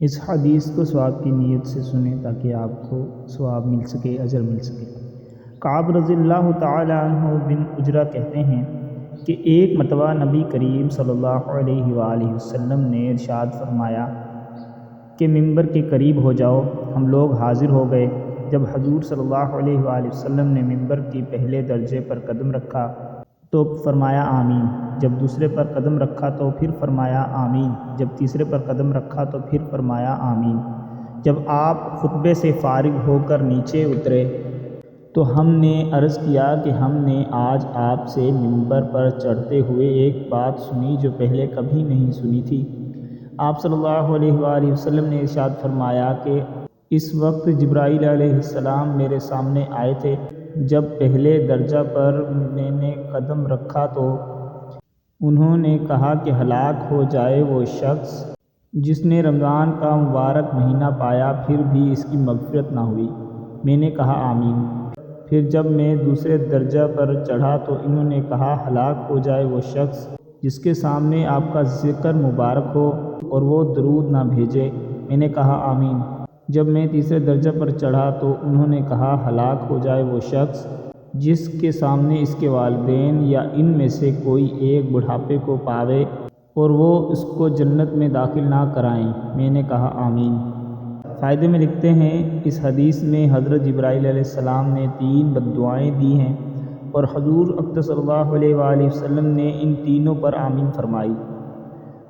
اس حدیث کو ثواب کی نیت سے سنیں تاکہ آپ کو ثواب مل سکے، اجر مل سکے۔ کعب رضی اللہ تعالی عنہ بن اجرہ کہتے ہیں کہ ایک مرتبہ نبی کریم صلی اللہ علیہ وآلہ وسلم نے ارشاد فرمایا کہ ممبر کے قریب ہو جاؤ۔ ہم لوگ حاضر ہو گئے۔ جب حضور صلی اللہ علیہ وآلہ وسلم نے ممبر کی پہلے درجے پر قدم رکھا تو فرمایا آمین، جب دوسرے پر قدم رکھا تو پھر فرمایا آمین، جب تیسرے پر قدم رکھا تو پھر فرمایا آمین۔ جب آپ خطبے سے فارغ ہو کر نیچے اترے تو ہم نے عرض کیا کہ ہم نے آج آپ سے ممبر پر چڑھتے ہوئے ایک بات سنی جو پہلے کبھی نہیں سنی تھی۔ آپ صلی اللہ علیہ وآلہ وسلم نے ارشاد فرمایا کہ اس وقت جبرائیل علیہ السلام میرے سامنے آئے تھے۔ جب پہلے درجہ پر میں نے قدم رکھا تو انہوں نے کہا کہ ہلاک ہو جائے وہ شخص جس نے رمضان کا مبارک مہینہ پایا پھر بھی اس کی مغفرت نہ ہوئی۔ میں نے کہا آمین۔ پھر جب میں دوسرے درجہ پر چڑھا تو انہوں نے کہا ہلاک ہو جائے وہ شخص جس کے سامنے آپ کا ذکر مبارک ہو اور وہ درود نہ بھیجے۔ میں نے کہا آمین۔ جب میں تیسرے درجہ پر چڑھا تو انہوں نے کہا ہلاک ہو جائے وہ شخص جس کے سامنے اس کے والدین یا ان میں سے کوئی ایک بڑھاپے کو پاوے اور وہ اس کو جنت میں داخل نہ کرائیں۔ میں نے کہا آمین۔ فائدے میں لکھتے ہیں اس حدیث میں حضرت جبرائیل علیہ السلام نے 3 بددعائیں دی ہیں اور حضور اقدس صلی اللہ علیہ وآلہ وسلم نے ان تینوں پر آمین فرمائی۔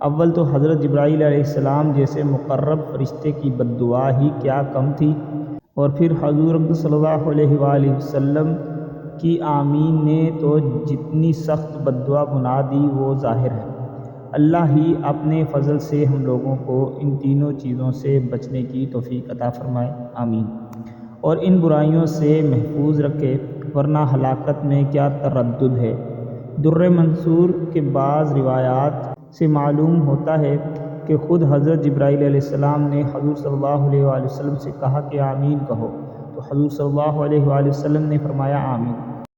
اول تو حضرت جبرائیل علیہ السلام جیسے مقرب فرشتے کی بددعا ہی کیا کم تھی، اور پھر حضور اقدس صلی اللہ علیہ وآلہ وسلم کی آمین نے تو جتنی سخت بددعا بنا دی وہ ظاہر ہے۔ اللہ ہی اپنے فضل سے ہم لوگوں کو ان تینوں چیزوں سے بچنے کی توفیق عطا فرمائے، آمین، اور ان برائیوں سے محفوظ رکھے، ورنہ ہلاکت میں کیا تردد ہے۔ در منصور کے بعض روایات سے معلوم ہوتا ہے کہ خود حضرت جبرائیل علیہ السلام نے حضور صلی اللہ علیہ وآلہ وسلم سے کہا کہ آمین کہو، تو حضور صلی اللہ علیہ وآلہ وسلم نے فرمایا آمین۔